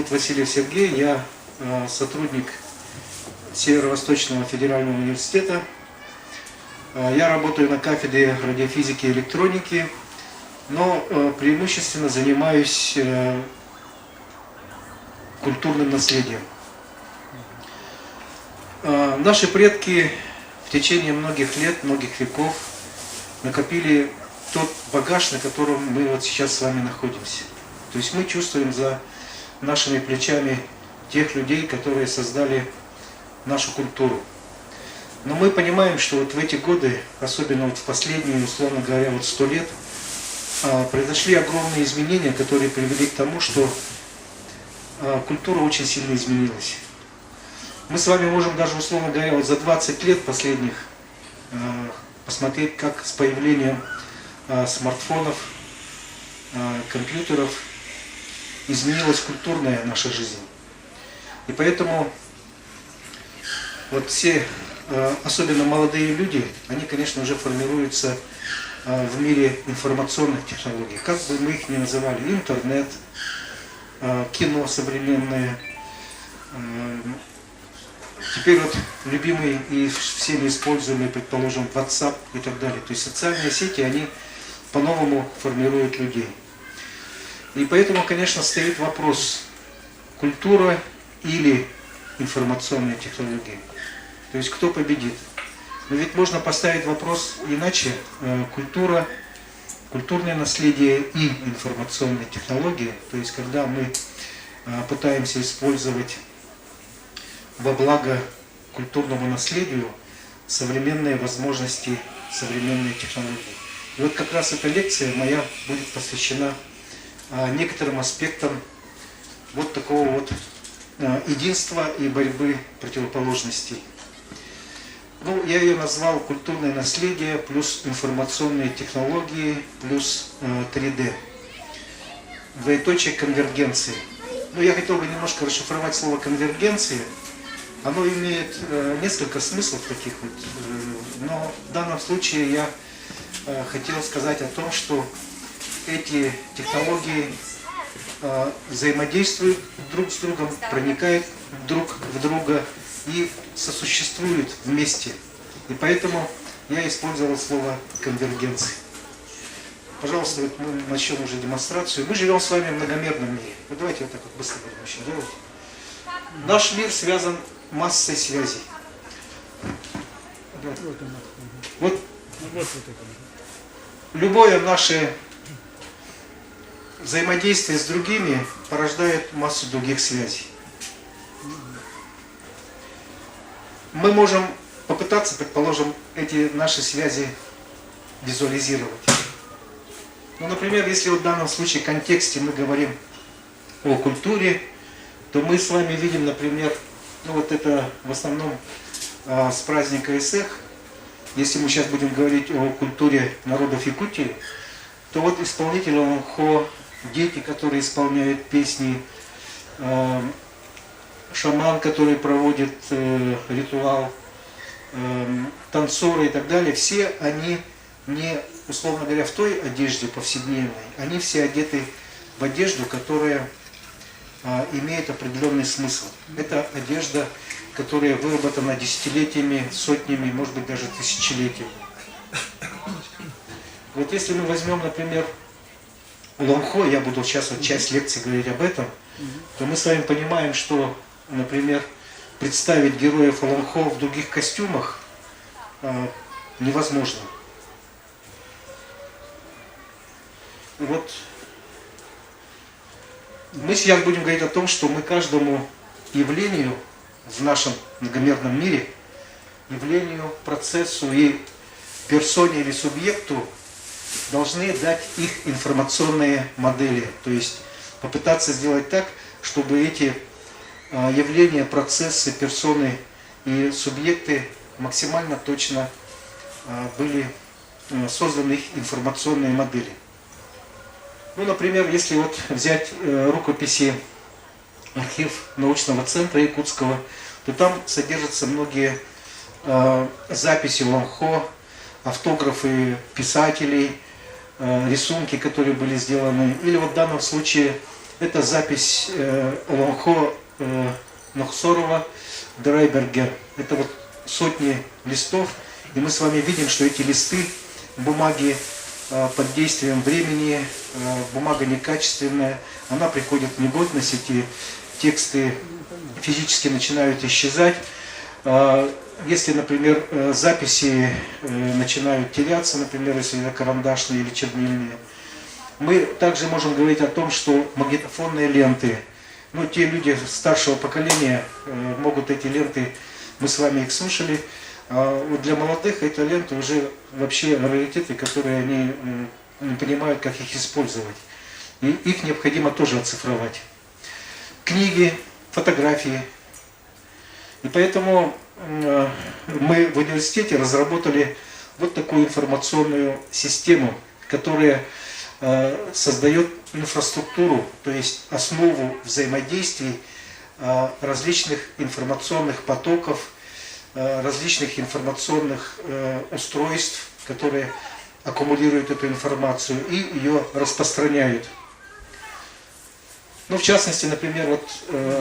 зовут Васильев Сергей, я сотрудник Северо-Восточного федерального университета. Я работаю на кафедре радиофизики и электроники, но преимущественно занимаюсь культурным наследием. Наши предки в течение многих лет, многих веков накопили тот багаж, на котором мы вот сейчас с вами находимся. То есть мы чувствуем за нашими плечами тех людей, которые создали нашу культуру. Но мы понимаем, что вот в эти годы, особенно вот в последние, условно говоря, вот 100 лет, произошли огромные изменения, которые привели к тому, что культура очень сильно изменилась. Мы с вами можем даже, условно говоря, вот за 20 лет последних посмотреть, как с появлением смартфонов, компьютеров изменилась культурная наша жизнь. И поэтому вот все, особенно молодые люди, они, конечно, уже формируются в мире информационных технологий. Как бы мы их ни называли, интернет, кино современное, теперь вот любимый и всеми используемый, предположим, WhatsApp и так далее. То есть социальные сети, они по-новому формируют людей. И поэтому, конечно, стоит вопрос: культура или информационные технологии. То есть кто победит? Но ведь можно поставить вопрос иначе: культура, культурное наследие и информационные технологии. То есть когда мы пытаемся использовать во благо культурному наследию современные возможности, современные технологии. И вот как раз эта лекция моя будет посвящена некоторым аспектам вот такого вот единства и борьбы противоположностей. Ну, я ее назвал «Культурное наследие плюс информационные технологии плюс 3D». Двоеточие конвергенции. Ну, я хотел бы немножко расшифровать слово «конвергенция». Оно имеет несколько смыслов таких вот, но в данном случае я хотел сказать о том, что эти технологии взаимодействуют друг с другом, проникают друг в друга и сосуществуют вместе. И поэтому я использовал слово «конвергенция». Пожалуйста, вот мы начнем уже демонстрацию. Мы живем с вами в многомерном мире. Вот давайте вот так вот быстро будем еще делать. Наш мир связан массой связей. Вот любое наше взаимодействие с другими порождает массу других связей. Мы можем попытаться, предположим, эти наши связи визуализировать. Ну, например, если вот в данном случае в контексте мы говорим о культуре, то мы с вами видим, например, ну вот это в основном с праздника Эсэх. Если мы сейчас будем говорить о культуре народов Якутии, то вот исполнители ломхо, дети, которые исполняют песни, шаман, который проводит ритуал, танцоры и так далее, все они не, условно говоря, в той одежде повседневной, они все одеты в одежду, которая имеет определенный смысл. Это одежда, которая выработана десятилетиями, сотнями, может быть даже тысячелетиями. Вот если мы возьмем, например, ломхо, я буду сейчас вот часть лекции говорить об этом, то мы с вами понимаем, что, например, представить героев ломхо в других костюмах невозможно. И вот мы сейчас будем говорить о том, что мы каждому явлению в нашем многомерном мире, явлению, процессу и персоне или субъекту должны дать их информационные модели. То есть попытаться сделать так, чтобы эти явления, процессы, персоны и субъекты максимально точно были созданы их информационные модели. Ну, например, если вот взять рукописи, архив научного центра якутского, то там содержатся многие записи ломхо, автографы писателей, рисунки, которые были сделаны. Или вот в данном случае Это запись Олонхо Нохсорова Драйбергер. Это вот сотни листов, и мы с вами видим, что эти листы бумаги под действием времени, бумага некачественная, она приходит в негодность, эти тексты физически начинают исчезать. Если, например, записи начинают теряться, например, если это карандашные или чернильные, мы также можем говорить о том, что магнитофонные ленты, ну, те люди старшего поколения могут эти ленты, мы с вами их слушали, а вот для молодых эта лента уже вообще раритеты, которые они не понимают, как их использовать. И их необходимо тоже оцифровать. Книги, фотографии. И поэтому мы в университете разработали вот такую информационную систему, которая создает инфраструктуру, то есть основу взаимодействий различных информационных потоков, различных информационных устройств, которые аккумулируют эту информацию и ее распространяют. Ну, в частности, например, вот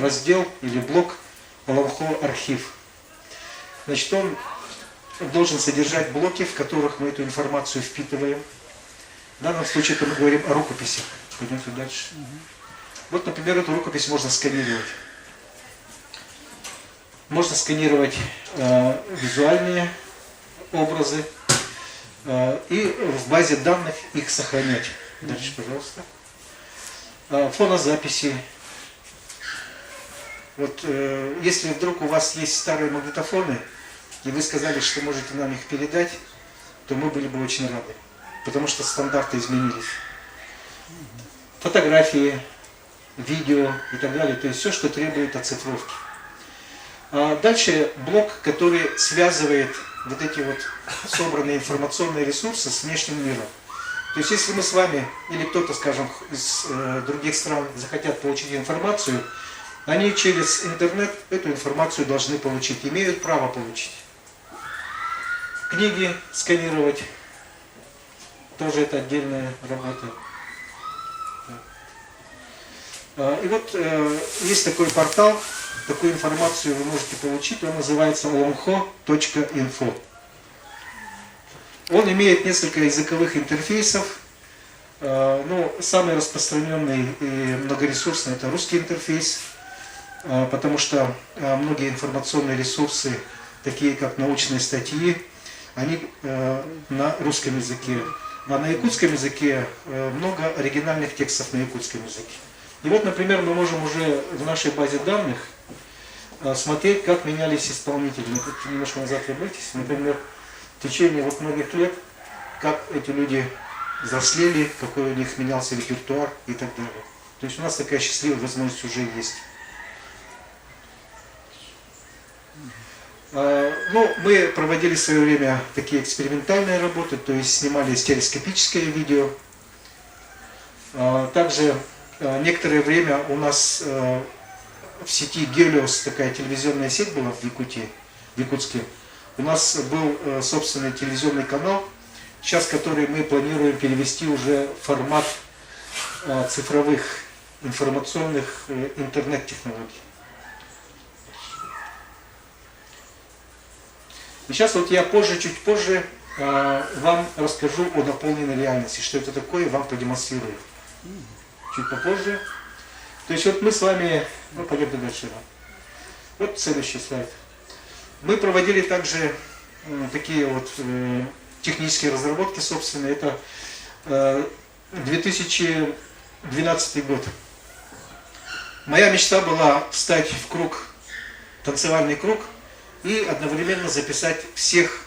раздел или блок Олонхо архив. Значит, он должен содержать блоки, в которых мы эту информацию впитываем. В данном случае это мы говорим о рукописях. Пойдемте дальше. Вот, например, эту рукопись можно сканировать. Можно сканировать визуальные образы и в базе данных их сохранять. Дальше, пожалуйста. Фонозаписи. Вот если вдруг у вас есть старые магнитофоны, и вы сказали, что можете нам их передать, то мы были бы очень рады, потому что стандарты изменились. Фотографии, видео и так далее, то есть все, что требует оцифровки. Дальше блок, который связывает вот эти вот собранные информационные ресурсы с внешним миром. То есть если мы с вами или кто-то, скажем, из других стран захотят получить информацию, они через интернет эту информацию должны получить, имеют право получить. Книги сканировать, тоже это отдельная работа. И вот есть такой портал, такую информацию вы можете получить, он называется olonho.info. Он имеет несколько языковых интерфейсов, но самый распространенный и многоресурсный это русский интерфейс, потому что многие информационные ресурсы, такие как научные статьи, они на русском языке, а на якутском языке много оригинальных текстов на якутском языке. И вот, например, мы можем уже в нашей базе данных смотреть, как менялись исполнители. Немножко назад вернитесь. Например, в течение вот многих лет, как эти люди взрослели, какой у них менялся репертуар и так далее. То есть у нас такая счастливая возможность уже есть. Ну, мы проводили в свое время такие экспериментальные работы, то есть снимали стереоскопическое видео. Также некоторое время у нас в сети Гелиос, такая телевизионная сеть была в Якутии, в Якутске. У нас был собственный телевизионный канал, сейчас который мы планируем перевести уже в формат цифровых информационных интернет-технологий. И сейчас вот я чуть позже вам расскажу о дополненной реальности, что это такое, вам продемонстрирую. Чуть попозже. То есть вот мы с вами, ну пойдем дальше. Вот следующий слайд. Мы проводили также такие вот технические разработки, собственно, это 2012 год. Моя мечта была встать в круг, танцевальный круг, и одновременно записать всех,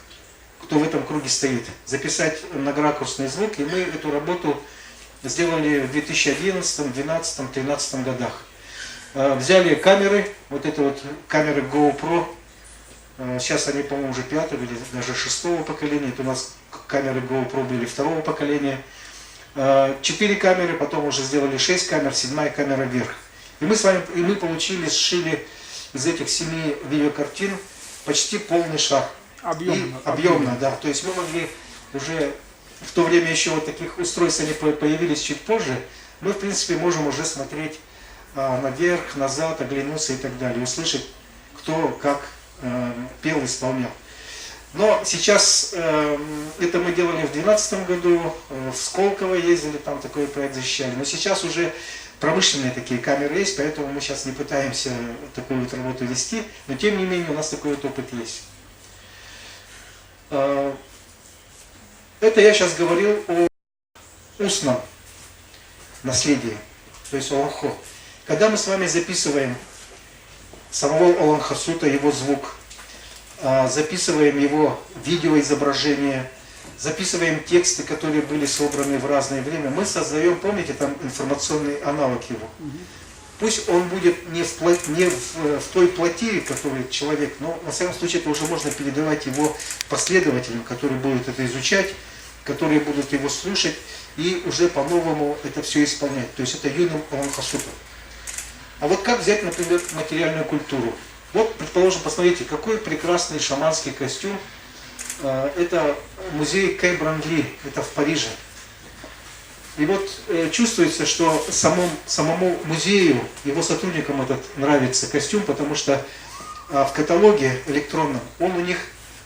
кто в этом круге стоит. Записать многоракурсный звук, и мы эту работу сделали в 2011, 2012, 2013 годах. Взяли камеры, вот это вот камеры GoPro, сейчас они, по-моему, уже 5-го или даже 6-го поколения, это у нас камеры GoPro были 2-го поколения. 4 камеры, потом уже сделали 6 камер, 7-я камера вверх. И мы с вами, сшили из этих 7 видеокартин почти полный шар. Объемно, да. То есть мы могли уже, в то время еще вот таких устройств они появились чуть позже, мы, в принципе, можем уже смотреть наверх, назад, оглянуться и так далее, услышать, кто как пел, исполнял. Но сейчас это мы делали в 2012 году, в Сколково ездили, там такой проект защищали. Но сейчас уже промышленные такие камеры есть, поэтому мы сейчас не пытаемся такую вот работу вести, но тем не менее у нас такой вот опыт есть. Это я сейчас говорил о устном наследии, то есть Олонхо. Когда мы с вами записываем самого Олонхосута, его звук, записываем его видеоизображение, записываем тексты, которые были собраны в разное время, мы создаем, помните, там информационный аналог его. Пусть он будет не в той плоти, который человек, но на всяком случае это уже можно передавать его последователям, которые будут это изучать, которые будут его слушать и уже по-новому это все исполнять. То есть это юным Олонхосутом. А вот как взять, например, материальную культуру? Вот, предположим, посмотрите, какой прекрасный шаманский костюм. Это музей Кэй Брандли, это в Париже. И вот чувствуется, что самому музею, его сотрудникам этот нравится костюм, потому что в каталоге электронном он у них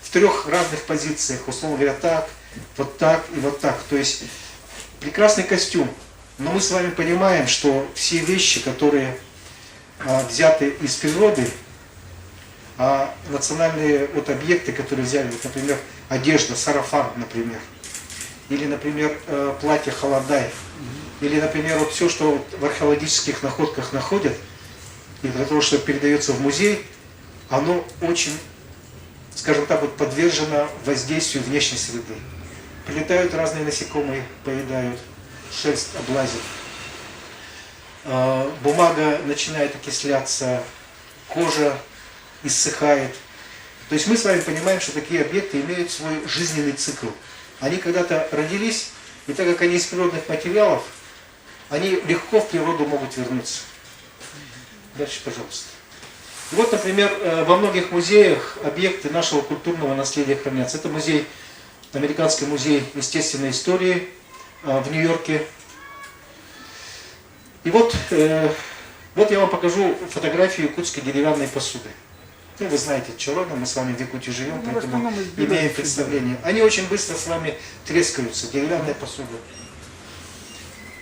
в 3 разных позициях, условно говоря, так и вот так. То есть прекрасный костюм. Но мы с вами понимаем, что все вещи, которые взяты из природы, а национальные вот объекты, которые взяли, вот, например, одежда, сарафан, например, или, например, платье Холодай, или, например, вот все, что вот в археологических находках находят, и для того, что передается в музей, оно очень, скажем так, вот подвержено воздействию внешней среды. Прилетают разные насекомые, поедают, шерсть облазит, бумага начинает окисляться, кожа иссыхает. То есть мы с вами понимаем, что такие объекты имеют свой жизненный цикл. Они когда-то родились, и так как они из природных материалов, они легко в природу могут вернуться. Дальше, пожалуйста. И вот, например, во многих музеях объекты нашего культурного наследия хранятся. Это музей, Американский музей естественной истории в Нью-Йорке. И вот я вам покажу фотографию якутской деревянной посуды. Ну, вы знаете Чорона, мы с вами в Якутии живем, поэтому имеем представление. Они очень быстро с вами трескаются, деревянная посуда.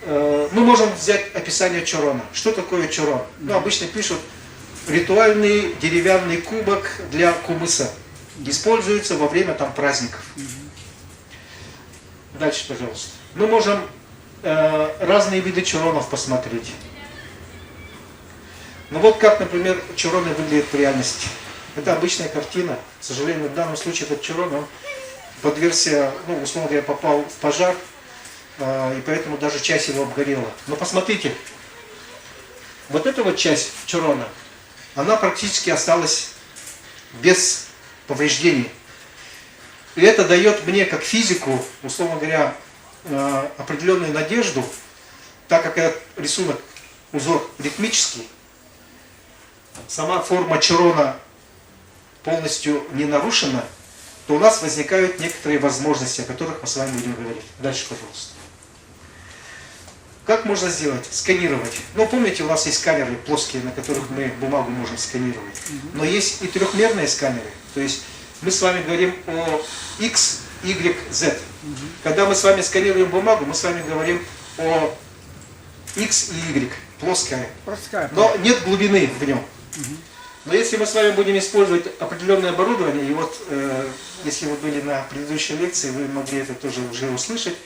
Мы можем взять описание Чорона. Что такое Чорон? Ну, обычно пишут ритуальный деревянный кубок для кумыса. Используется во время там праздников. Дальше, пожалуйста. Мы можем разные виды чоронов посмотреть. Ну вот как, например, чороны выглядят в реальности. Это обычная картина. К сожалению, в данном случае этот чорон, он подвергся, ну, условно говоря, попал в пожар, и поэтому даже часть его обгорела. Но посмотрите, вот эта вот часть чорона, она практически осталась без повреждений. И это дает мне, как физику, условно говоря, определенную надежду, так как этот рисунок, узор ритмический, сама форма чорона полностью не нарушена, то у нас возникают некоторые возможности, о которых мы с вами будем говорить. Дальше, пожалуйста. Как можно сделать? Сканировать. Ну, помните, у нас есть сканеры плоские, на которых мы бумагу можем сканировать. Но есть и трехмерные сканеры. То есть мы с вами говорим о X, Y, Z. Когда мы с вами сканируем бумагу, мы с вами говорим о X и Y. Плоская. Но нет глубины в нем. Но если мы с вами будем использовать определенное оборудование, и вот если вы были на предыдущей лекции, вы могли это тоже уже услышать,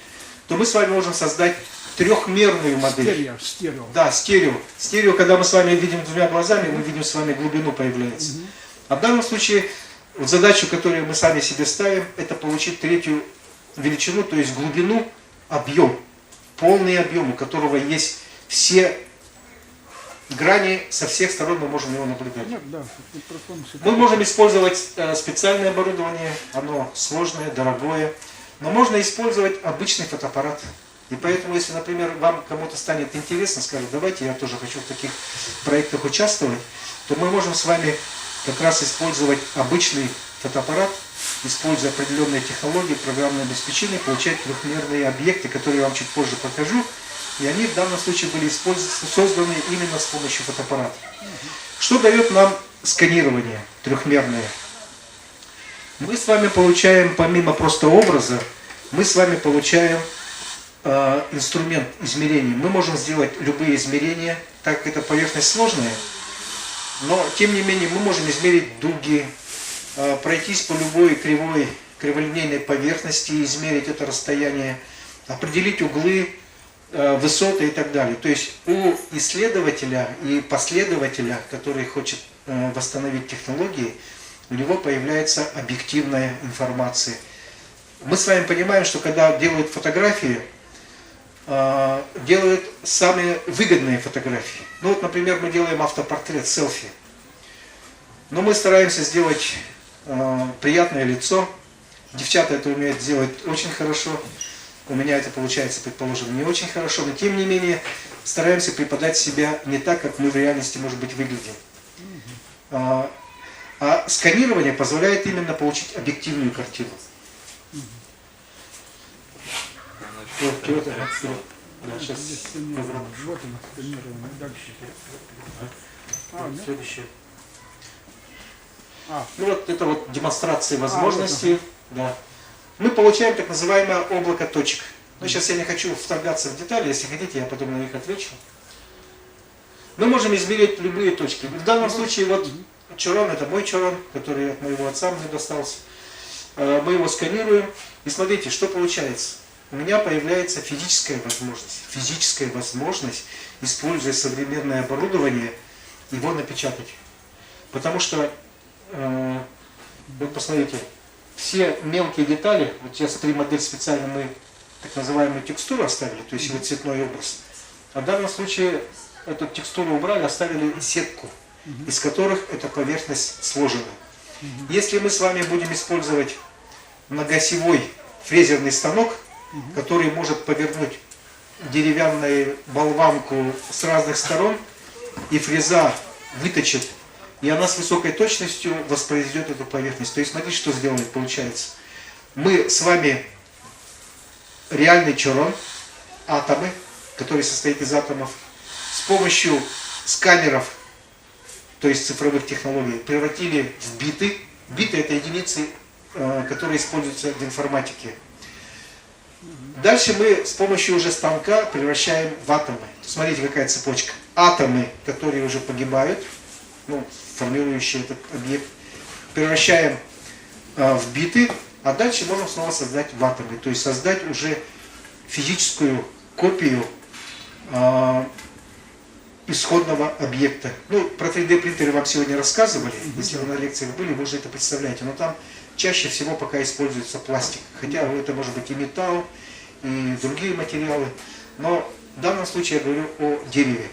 то мы с вами можем создать трехмерную модель. Стерео. Да, стерео. Стерео, когда мы с вами видим двумя глазами, мы видим с вами глубину появляется. А в данном случае задачу, которую мы сами себе ставим, это получить третью величину, то есть глубину, объем, полный объем, у которого есть все грани, со всех сторон мы можем его наблюдать. Мы можем использовать специальное оборудование, оно сложное, дорогое, но можно использовать обычный фотоаппарат. И поэтому, если, например, вам кому-то станет интересно, скажет, давайте, я тоже хочу в таких проектах участвовать, то мы можем с вами как раз использовать обычный фотоаппарат, используя определенные технологии, программное обеспечение, получать трехмерные объекты, которые я вам чуть позже покажу. И они в данном случае были созданы именно с помощью фотоаппарата. Что дает нам сканирование трехмерное? Мы с вами получаем, помимо просто образа, мы с вами получаем инструмент измерений. Мы можем сделать любые измерения, так как эта поверхность сложная, но тем не менее мы можем измерить дуги, пройтись по любой криволинейной поверхности, измерить это расстояние, определить углы, высоты и так далее. То есть у исследователя и последователя, который хочет восстановить технологии, у него появляется объективная информация. Мы с вами понимаем, что когда делают фотографии, делают самые выгодные фотографии. Ну вот, например, мы делаем автопортрет, селфи. Но мы стараемся сделать приятное лицо. Девчата это умеют делать очень хорошо. У меня это получается, предположим, не очень хорошо. Но тем не менее, стараемся преподать себя не так, как мы в реальности, может быть, выглядим. А сканирование позволяет именно получить объективную картину. Следующее. Ну вот это вот демонстрация возможностей. Да. Мы получаем так называемое облако точек. Но сейчас я не хочу вторгаться в детали, если хотите, я потом на них отвечу. Мы можем измерить любые точки. В данном случае вот чурон, это мой чурон, который от моего отца мне достался. Мы его сканируем. И смотрите, что получается. У меня появляется физическая возможность, используя современное оборудование, его напечатать. Потому что, вот посмотрите, все мелкие детали, вот сейчас 3D специально мы так называемую текстуру оставили, то есть его цветной образ. А в данном случае эту текстуру убрали, оставили сетку, из которых эта поверхность сложена. Если мы с вами будем использовать многосевой фрезерный станок, который может повернуть деревянную болванку с разных сторон, и фреза выточит, и она с высокой точностью воспроизведет эту поверхность. То есть смотрите, что сделали, получается. Мы с вами реальный чурон, атомы, который состоит из атомов, с помощью сканеров, то есть цифровых технологий, превратили в биты. Биты — это единицы, которые используются в информатике. Дальше мы с помощью уже станка превращаем в атомы. Смотрите, какая цепочка. Атомы, которые уже погибают, ну, формирующие этот объект, превращаем в биты, а дальше можем снова создать в атомы. То есть создать уже физическую копию исходного объекта. Ну, про 3D принтеры вам сегодня рассказывали, если вы на лекциях были, вы уже это представляете, но там чаще всего пока используется пластик, хотя это может быть и металл, и другие материалы, но в данном случае я говорю о дереве.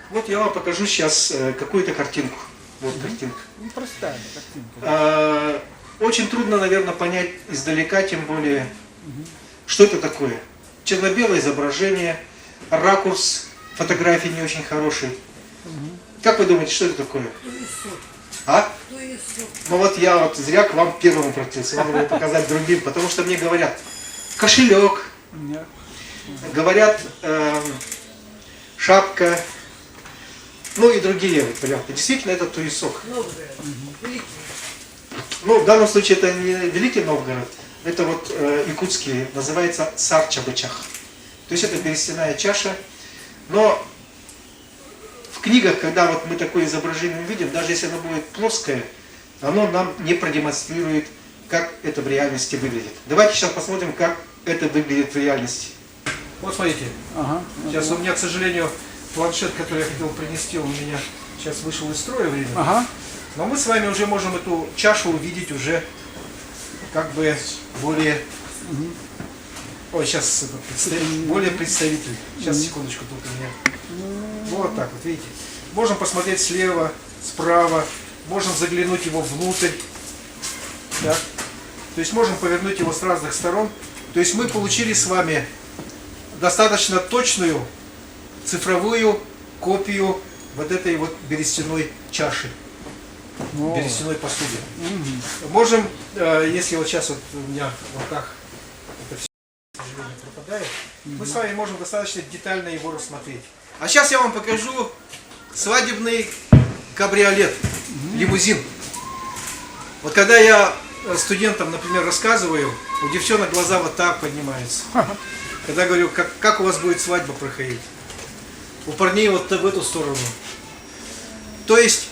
Вот я вам покажу сейчас какую-то картинку. Вот картинка. Простая картинка. Очень трудно, наверное, понять издалека, тем более, что это такое. Черно-белое изображение, ракурс фотографии не очень хороший. Как вы думаете, что это такое? А? Ну вот я вот зря к вам первому обратился, надо было показать другим, потому что мне говорят кошелек, говорят шапка, ну и другие варианты. Действительно, это туесок. Ну, в данном случае это не Великий Новгород, это вот якутский, называется сарчабычах. То есть это берестяная чаша, но в книгах, когда вот мы такое изображение увидим, даже если оно будет плоское, оно нам не продемонстрирует, как это в реальности выглядит. Давайте сейчас посмотрим, как это выглядит в реальности. Вот смотрите, сейчас у меня, к сожалению, планшет, который я хотел принести, у меня сейчас вышел из строя временно. Но мы с вами уже можем эту чашу увидеть уже как бы более... Ой, сейчас более представительно. Сейчас, секундочку, тут у меня. Вот так вот, видите. Можем посмотреть слева, справа, можем заглянуть его внутрь. Так. То есть можем повернуть его с разных сторон. То есть мы получили с вами достаточно точную цифровую копию вот этой вот берестяной чаши. Берестяной посуды. Можем, если вот сейчас вот у меня в руках это все, к сожалению, пропадает, мы с вами можем достаточно детально его рассмотреть. А сейчас я вам покажу свадебный кабриолет, лимузин. Вот когда я студентам, например, рассказываю, у девчонок глаза вот так поднимаются. Когда говорю, как у вас будет свадьба проходить. У парней вот в эту сторону. То есть,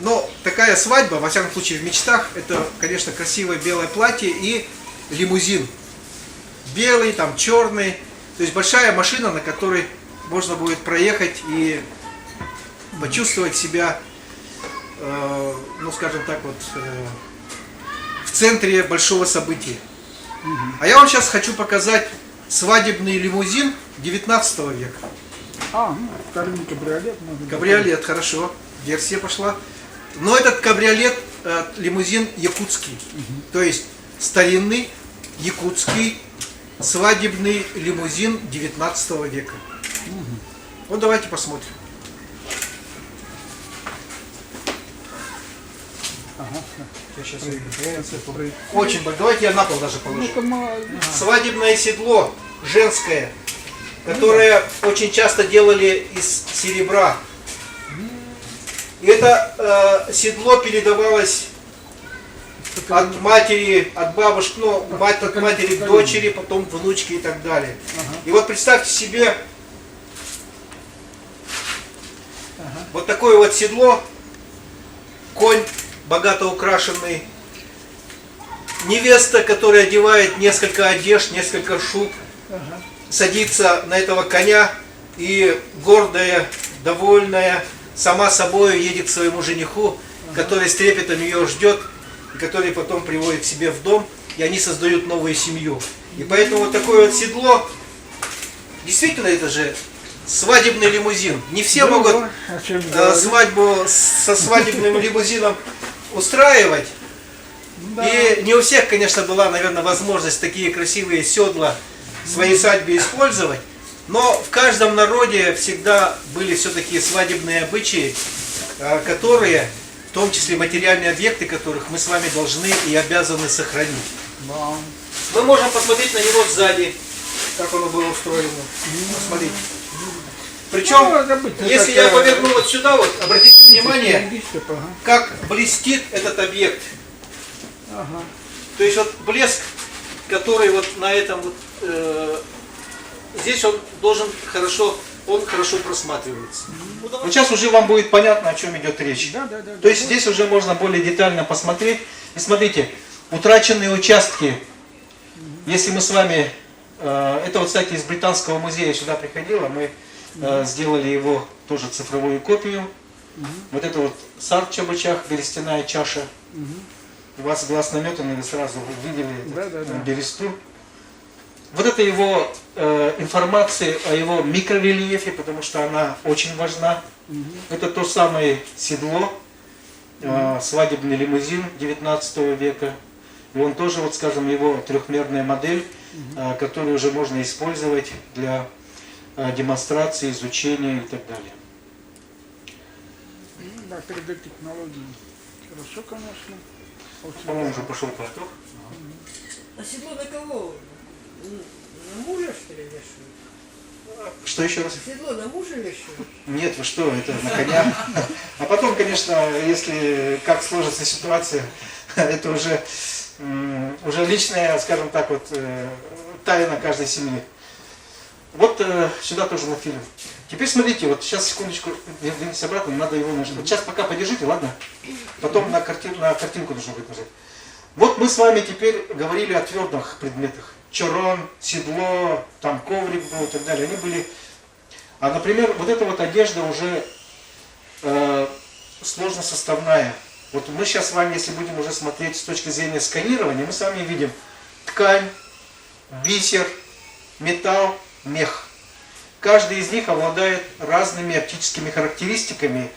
ну, такая свадьба, во всяком случае в мечтах, это, конечно, красивое белое платье и лимузин. Белый, там, черный. То есть большая машина, на которой можно будет проехать и почувствовать себя, ну, скажем так, вот, в центре большого события. А я вам сейчас хочу показать свадебный лимузин 19 века. Скажем, кабриолет. Можно Кабриолет, хорошо, версия пошла. Но этот кабриолет, лимузин якутский. То есть старинный якутский свадебный лимузин 19 века. Вот давайте посмотрим. Я сейчас очень большой. Давайте я на пол даже положу. Свадебное седло женское, которое очень часто делали из серебра. И это седло передавалось от матери, от бабушки, ну, от матери к дочери, потом внучке и так далее. И вот представьте себе вот такое вот седло, конь богато украшенный, невеста, которая одевает несколько одежд, несколько шуб, садится на этого коня и гордая, довольная, сама собой едет к своему жениху, который с трепетом ее ждет, и который потом приводит к себе в дом, и они создают новую семью. И поэтому вот такое вот седло, действительно, это же свадебный лимузин. Не все могут свадьбу со свадебным лимузином устраивать. И не у всех, конечно, была, наверное, возможность такие красивые седла в своей свадьбе использовать. Но в каждом народе всегда были все-таки свадебные обычаи, которые, в том числе материальные объекты, которых мы с вами должны и обязаны сохранить. Мы можем посмотреть на него сзади, как оно было устроено. Посмотрите. Причем, если я поверну вот сюда, вот, обратите внимание, как блестит этот объект. То есть вот блеск, который вот на этом вот, здесь он должен хорошо, он хорошо просматривается. Вот сейчас уже вам будет понятно, о чем идет речь. То есть здесь уже можно более детально посмотреть. И смотрите, утраченные участки, если мы с вами, это вот, кстати, из Британского музея сюда приходило, мы сделали его тоже цифровую копию. Вот это вот сар в Чабычах, берестяная чаша. У вас глаз наметанный, вы сразу видели бересту. Вот это его информация о его микрорельефе, потому что она очень важна. Это то самое седло, свадебный лимузин 19 века. И он тоже, вот скажем, его трехмерная модель, которую уже можно использовать для демонстрации, изучения и так далее. Да, 3D-технологии. Хорошо, конечно. По-моему, уже пошел поток. А седло на кого? На мужа, что ли, вешают? Что еще раз? Седло на мужа вешают? Нет, вы что, это на коня. А потом, конечно, если как сложится ситуация, это уже личная, скажем так, вот тайна каждой семьи. Вот сюда тоже на фильм. Теперь смотрите, вот сейчас секундочку, вернитесь обратно, надо его нажать. Вот сейчас пока подержите, ладно? Потом на картинку нужно будет нажать. Вот мы с вами теперь говорили о твердых предметах. Чорон, седло, там коврик был и так далее. Они были... А, например, вот эта вот одежда уже сложно составная. Вот мы сейчас с вами, если будем уже смотреть с точки зрения сканирования, мы с вами видим ткань, бисер, металл, мех. Каждый из них обладает разными оптическими характеристиками,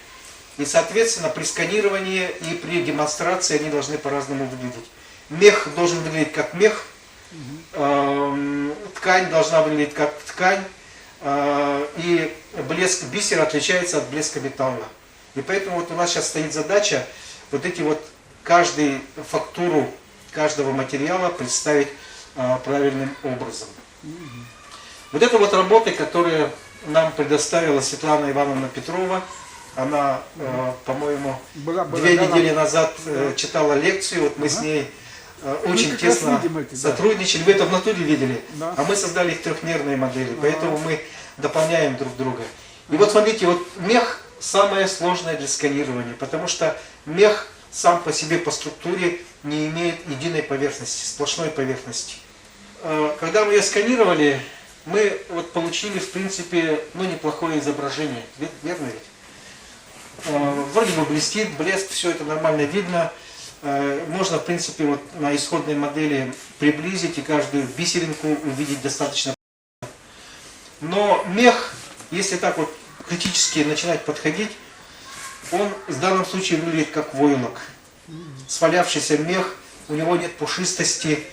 и, соответственно, при сканировании и при демонстрации они должны по-разному выглядеть. Мех должен выглядеть как мех, ткань должна выглядеть как ткань, и блеск бисера отличается от блеска металла. И поэтому вот у нас сейчас стоит задача вот эти вот, каждую фактуру каждого материала представить правильным образом. Вот это вот работы, которые нам предоставила Светлана Ивановна Петрова. Она, по-моему, Была 2 да, недели назад читала лекцию. Вот мы с ней очень как раз тесно видим эти, да. сотрудничали. Вы это в натуре видели. Да. А мы создали их трехмерные модели. Поэтому мы дополняем друг друга. И вот смотрите, вот мех самое сложное для сканирования. Потому что мех сам по себе по структуре не имеет единой поверхности, сплошной поверхности. Когда мы ее сканировали, мы вот получили, в принципе, неплохое изображение. Верно ведь? Вроде бы блестит, блеск, все это нормально видно. Можно, в принципе, вот на исходной модели приблизить и каждую бисеринку увидеть достаточно. Но мех, если так вот критически начинать подходить, он в данном случае выглядит как войлок. Свалявшийся мех, у него нет пушистости.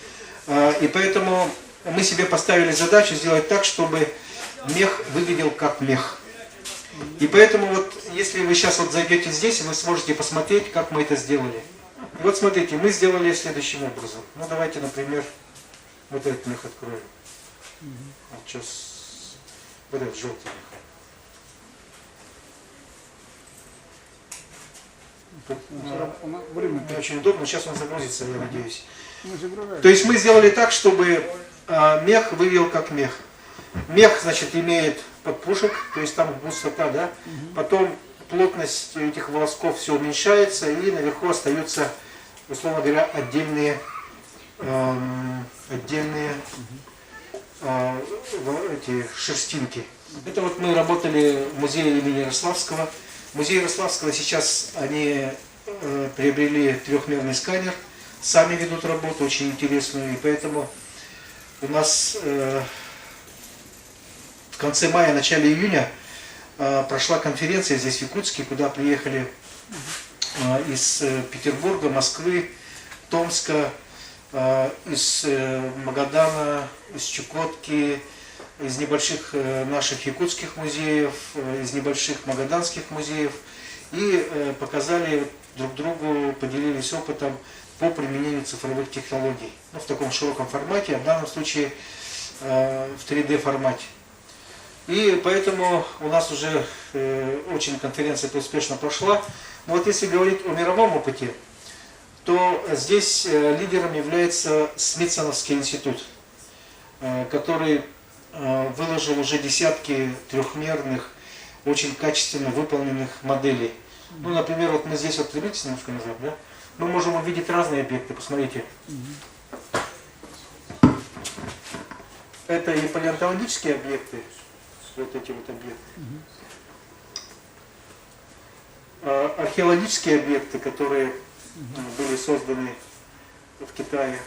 И поэтому мы себе поставили задачу сделать так, чтобы мех выглядел как мех. И поэтому вот, если вы сейчас вот зайдете здесь, вы сможете посмотреть, как мы это сделали. И вот смотрите, мы сделали следующим образом. Ну давайте, например, вот этот мех откроем. Вот сейчас, вот этот желтый мех. Тут, Время не очень удобно, сейчас он загрузится, я надеюсь. не загружается. То есть мы сделали так, чтобы мех выглядел как мех. Мех, значит, имеет подпушек, то есть там густота, да? Потом плотность этих волосков все уменьшается, и наверху остаются, условно говоря, отдельные эти шерстинки. Это вот мы работали в музее имени Ярославского. Музей Ярославского сейчас они приобрели трехмерный сканер, сами ведут работу очень интересную, и поэтому у нас в конце мая, начале июня прошла конференция здесь в Якутске, куда приехали из Петербурга, Москвы, Томска, из Магадана, из Чукотки, из небольших наших якутских музеев, из небольших магаданских музеев, и показали друг другу, поделились опытом по применению цифровых технологий. Ну, в таком широком формате, а в данном случае в 3D формате. И поэтому у нас уже очень конференция успешно прошла. Но вот если говорить о мировом опыте, то здесь лидером является Смитсоновский институт, который выложил уже десятки трехмерных, очень качественно выполненных моделей. Ну, например, вот мы здесь вот, вернитесь немножко назад, да? Мы можем увидеть разные объекты, посмотрите. Это и палеонтологические объекты, вот эти вот объекты. Археологические объекты, которые были созданы в Китае.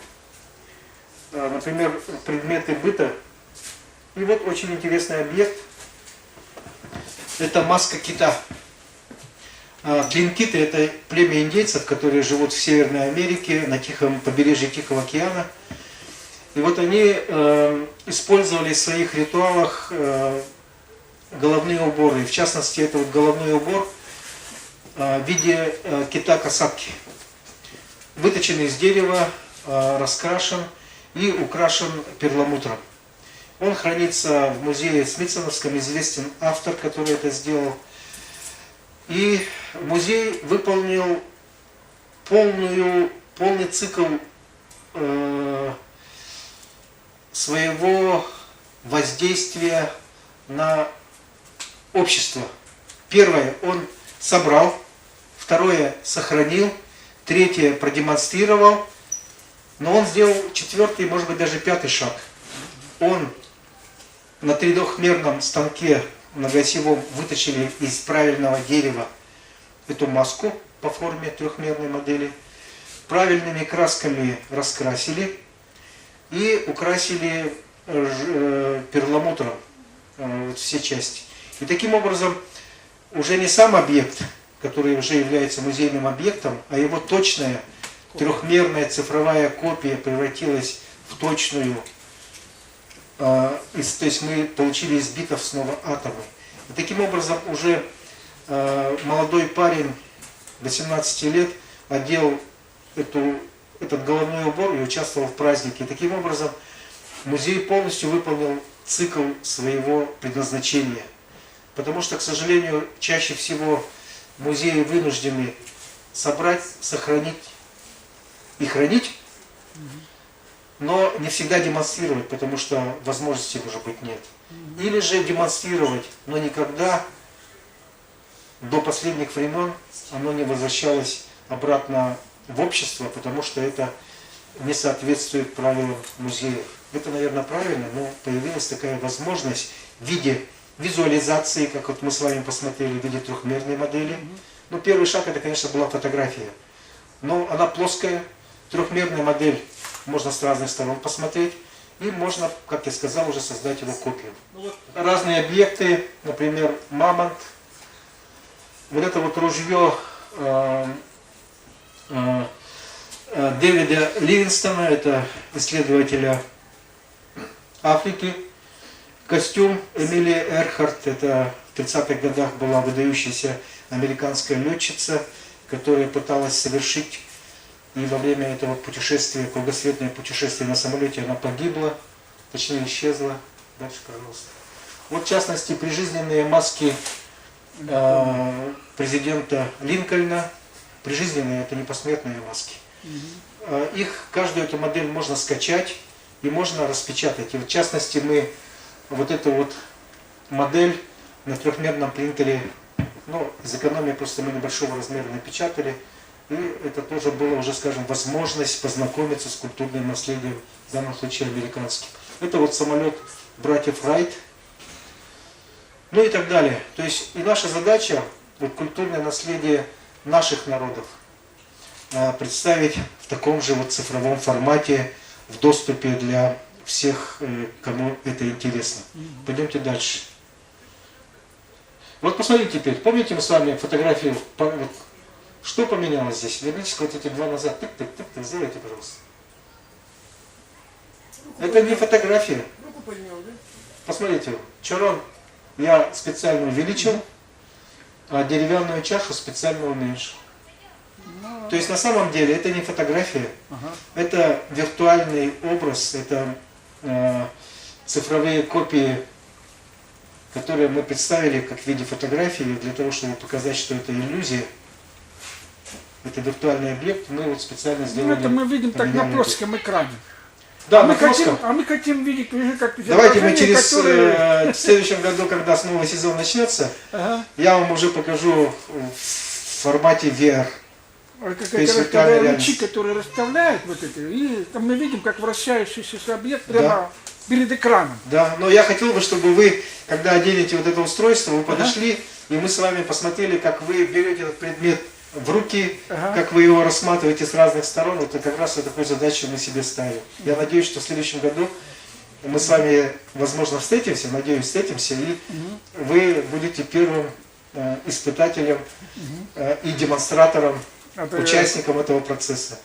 Например, предметы быта. И вот очень интересный объект. Это маска кита. Длинкиты — это племя индейцев, которые живут в Северной Америке, на тихом побережье Тихого океана. И вот они использовали в своих ритуалах головные уборы. В частности, это вот головной убор в виде кита-касатки. Выточен из дерева, раскрашен и украшен перламутром. Он хранится в музее Смитсоновском, известен автор, который это сделал. И музей выполнил полный цикл своего воздействия на общество. Первое, он собрал, второе, сохранил, третье, продемонстрировал, но он сделал четвертый, может быть, даже пятый шаг. Он на трехмерном станке многоосевом выточили из правильного дерева эту маску по форме трехмерной модели, правильными красками раскрасили и украсили перламутром все части. И таким образом уже не сам объект, который уже является музейным объектом, а его точная трехмерная цифровая копия превратилась в точную. То есть мы получили из битов снова атомы. И таким образом уже молодой парень, 18 лет, одел этот головной убор и участвовал в празднике. И таким образом музей полностью выполнил цикл своего предназначения. Потому что, к сожалению, чаще всего музеи вынуждены собрать, сохранить и хранить, но не всегда демонстрировать, потому что возможности, может быть, нет. Или же демонстрировать, но никогда до последних времен оно не возвращалось обратно в общество, потому что это не соответствует правилам музеев. Это, наверное, правильно, но появилась такая возможность в виде визуализации, как вот мы с вами посмотрели, в виде трехмерной модели. Ну, первый шаг это, конечно, была фотография. Но она плоская, трехмерная модель, можно с разных сторон посмотреть. И можно, как я сказал, уже создать его копию. Разные объекты, например, мамонт. Вот это вот ружье Дэвида Ливингстона, это исследователя Африки. Костюм Эмилии Эрхарт, это в 30-х годах была выдающаяся американская летчица, которая пыталась совершить, и во время этого путешествия, кругосветное путешествие на самолете, она погибла, точнее исчезла. Дальше, пожалуйста. Вот в частности прижизненные маски президента Линкольна. Прижизненные, это не посмертные маски. Их, каждую эту модель можно скачать и можно распечатать. И в частности мы вот эту вот модель на трехмерном принтере, ну, из экономии просто мы небольшого размера напечатали. И это тоже было уже, скажем, возможность познакомиться с культурным наследием, в данном случае американским. Это вот самолет братьев Райт. Ну и так далее. То есть и наша задача, вот, культурное наследие наших народов представить в таком же вот цифровом формате, в доступе для всех, кому это интересно. Пойдемте дальше. Вот посмотрите теперь, помните мы с вами фотографию, вот, что поменялось здесь? Вернитесь вот эти два назад. Тык-тык-тык, сделайте, пожалуйста. Это не фотография. Руку поднял, да? Посмотрите, чурон я специально увеличил, а деревянную чашу специально уменьшил. То есть на самом деле это не фотография, это виртуальный образ, это цифровые копии, которые мы представили как в виде фотографии, для того, чтобы показать, что это иллюзия, это виртуальный объект, мы вот специально сделали. Ну, это мы видим так на плоском экране. Да, мы на плоском. хотим, мы хотим видеть уже как Давайте мы через которые... в следующем году, когда снова сезон начнется, я вам уже покажу в формате VR. Как То есть это виртуальная лучи, реальность. которые расставляют вот это, и там мы видим, как вращающийся объект прямо перед экраном. Да, но я хотел бы, чтобы вы, когда оденете вот это устройство, вы подошли, и мы с вами посмотрели, как вы берете этот предмет в руки, как вы его рассматриваете с разных сторон. Вот как раз вот такую задачу мы себе ставим. Я надеюсь, что в следующем году мы с вами, возможно, встретимся, надеюсь, встретимся, и вы будете первым испытателем и демонстратором, участником этого процесса.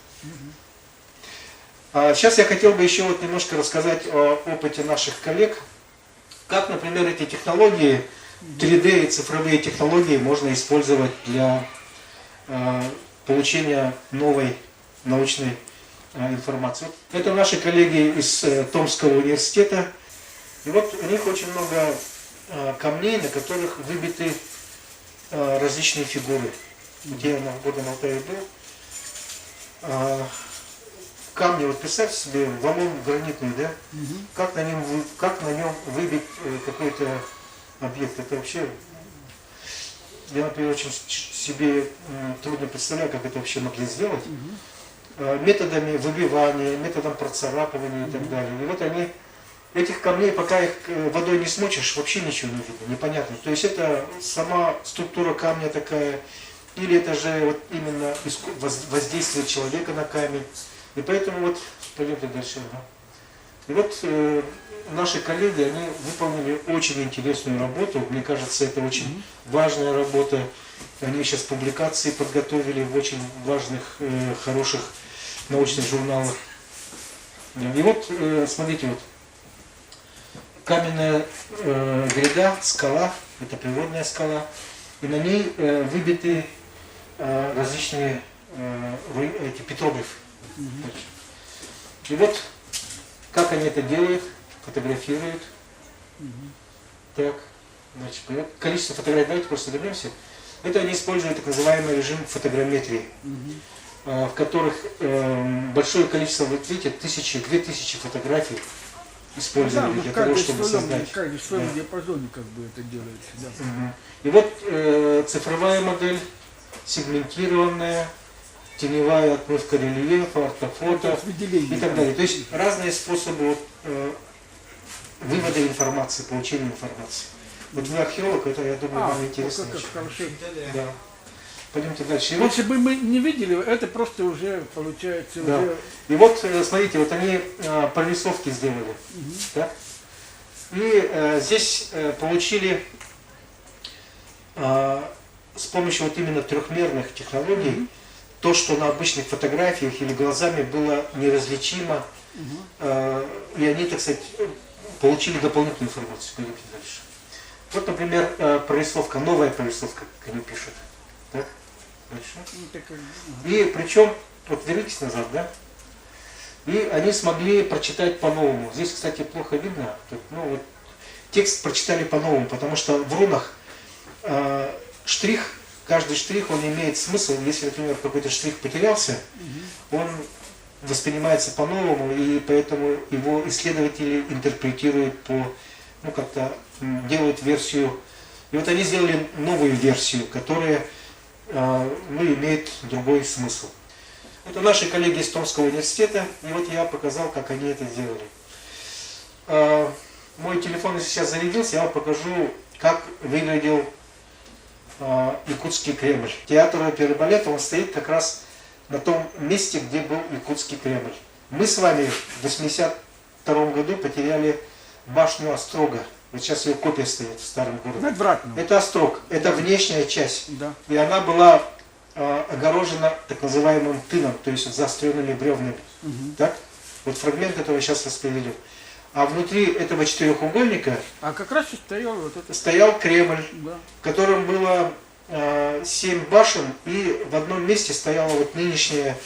Сейчас я хотел бы еще вот немножко рассказать о опыте наших коллег, как, например, эти технологии, 3D и цифровые технологии можно использовать для получения новой научной информации. Это наши коллеги из Томского университета. И вот у них очень много камней, на которых выбиты различные фигуры. Где я на Горном Алтае был. Камни, вот представьте себе, валун гранитный, да? Как на нем выбит какой-то объект. Это вообще, я, например, очень себе трудно представляю, как это вообще могли сделать. Методами выбивания, методом процарапывания и так далее. И вот они, этих камней, пока их водой не смочишь, вообще ничего не видно, непонятно. То есть это сама структура камня такая, или это же вот именно воздействие человека на камень. И поэтому вот, пойдемте дальше. И вот наши коллеги, они выполнили очень интересную работу. Мне кажется, это очень важная работа. Они сейчас публикации подготовили в очень важных, хороших научных журналах. И вот, смотрите, вот каменная гряда, скала, это природная скала, и на ней выбиты различные эти петроглифы. И вот как они это делают, фотографируют. Так, значит, количество фотографий, давайте просто вернемся. Это они используют так называемый режим фотограмметрии, в которых большое количество, вот видите, 1000-2000 фотографий использовали для того, чтобы создать. В каждом своем диапазоне как бы это делается. Да. И вот цифровая модель, сегментированная, теневая отмывка рельефа, ортофото и так далее. То есть разные способы вывода информации, получения информации. Вот вы археолог, это, я думаю, вам интересно. Как хорошо. Да. Пойдемте дальше. И вот, Если бы мы не видели, это просто уже получается. да. Уже... И вот, смотрите, вот они прорисовки сделали. Да? И здесь получили с помощью вот именно трехмерных технологий то, что на обычных фотографиях или глазами было неразличимо, и они, так сказать, получили дополнительную информацию. Пойдемте дальше. Вот, например, прорисовка, новая прорисовка, как они пишут. Так? Дальше. И причем, вот вернитесь назад, да? И они смогли прочитать по-новому. Здесь, кстати, плохо видно. Тут, ну, вот, текст прочитали по-новому, потому что в рунах штрих, каждый штрих, он имеет смысл. Если, например, какой-то штрих потерялся, он воспринимается по-новому, и поэтому его исследователи интерпретируют по, ну, как-то делают версию. И вот они сделали новую версию, которая имеет другой смысл. Это наши коллеги из Томского университета, и вот я показал, как они это сделали. Мой телефон сейчас зарядился, я вам покажу, как выглядел Якутский Кремль. Театр оперы и балета, он стоит как раз на том месте, где был Якутский Кремль. Мы с вами в 1982 году потеряли башню Острога. Вот сейчас ее копия стоит в старом городе. Это Острог, это внешняя часть. Да. И она была огорожена так называемым тыном, то есть заостренными бревнами. Так? Вот фрагмент, который сейчас распределил. А внутри этого четырехугольника как раз и стоял вот это. Стоял Кремль, Да. в котором было 7 башен, и в одном месте стояла вот нынешняя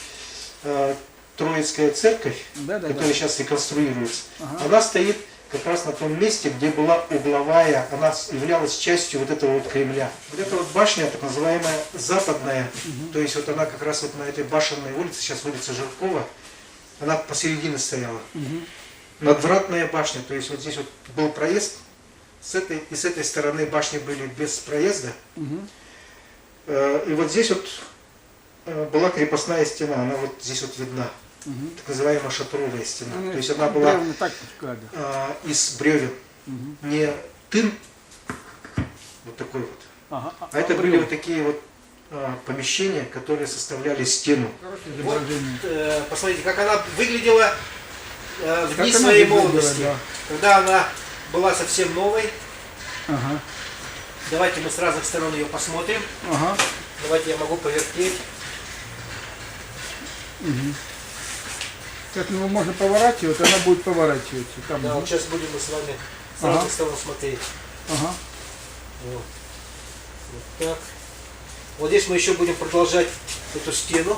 Троицкая церковь, которая сейчас реконструируется. Она стоит как раз на том месте, где была угловая, она являлась частью вот этого вот Кремля. Вот эта вот башня, так называемая западная, то есть вот она как раз вот на этой башенной улице, сейчас улица Жиркова, она посередине стояла. Надвратная башня, то есть вот здесь вот был проезд, с этой стороны башни были без проезда, и вот здесь вот была крепостная стена, она вот здесь вот видна. Так называемая шатровая стена. То есть она была из бревен. Не тын, вот такой вот. А это были вот такие вот помещения, которые составляли стену. Вот, посмотрите, как она выглядела в дни своей молодости, когда она была совсем новой. Давайте мы с разных сторон ее посмотрим. Давайте я могу повертеть. Как его можно поворачивать, она будет поворачиваться. Там, да, вот сейчас будем мы с вами с разных сторон смотреть. Вот. Вот так. Вот здесь мы еще будем продолжать эту стену.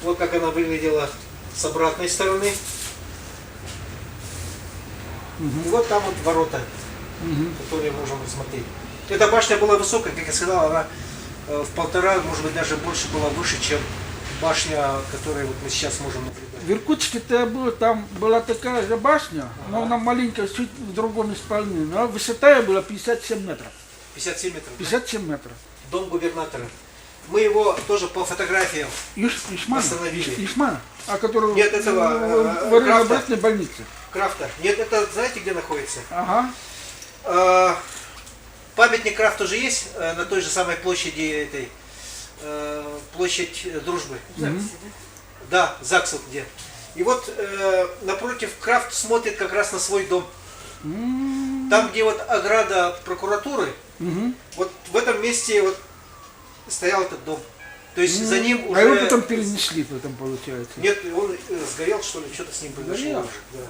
Вот как она выглядела с обратной стороны. И вот там вот ворота, которые можем рассмотреть. Эта башня была высокая, как я сказал, она в 1,5, может быть, даже больше была выше, чем башня, которую вот мы сейчас можем наблюдать. В Иркутске-то там была такая же башня, но она маленькая, чуть в другом исполнении. Но высота была 57 метров. 57 метров. 57 метров. Дом губернатора. Мы его тоже по фотографиям остановили. Ишмана? Который нет, этого в обратной больнице. Крафта. Нет, это знаете, где находится? Памятник Крафту же есть на той же самой площади этой, площадь Дружбы. Да, ЗАГС вот где. И вот напротив Крафт смотрит как раз на свой дом. Там, где вот ограда прокуратуры, вот в этом месте вот стоял этот дом. То есть за ним уже... А его потом перенесли, потом получается. Нет, он сгорел, что ли, что-то с ним произошло. Да.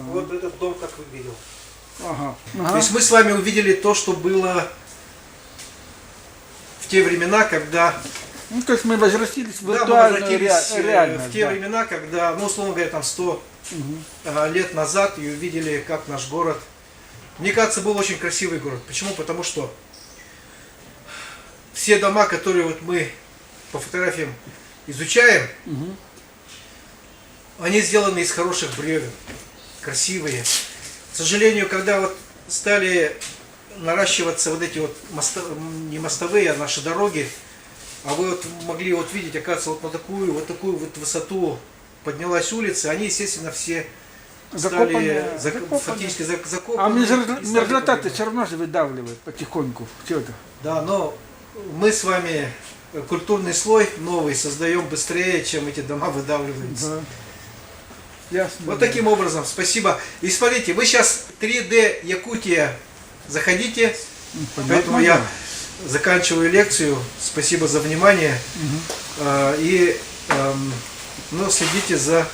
Вот этот дом как выглядел. То есть мы с вами увидели то, что было в те времена, когда Ну, то есть мы возвратились в Да, мы виртуальную возвратились реальность. в те да. времена, когда, ну, условно говоря, там 100 лет назад и увидели, как наш город. Мне кажется, был очень красивый город. Почему? Потому что все дома, которые вот мы по фотографиям изучаем, они сделаны из хороших бревен, красивые. К сожалению, когда вот стали наращиваться вот эти вот не мостовые, а наши дороги, а вы вот могли вот видеть, оказывается, вот на такую вот высоту поднялась улица, они, естественно, все стали Закопанные. фактически А закопаны. мерзлота-то все равно же выдавливает потихоньку. Все это. Да, но мы с вами культурный слой новый создаем быстрее, чем эти дома выдавливаются. Да. Ясно. Вот таким образом, спасибо. И смотрите, вы сейчас 3D Якутия заходите, поэтому я заканчиваю лекцию. Спасибо за внимание. И ну, следите за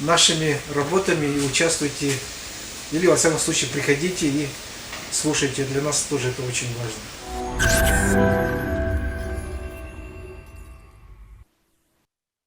нашими работами и участвуйте, или во всяком случае приходите и слушайте. Для нас тоже это очень важно.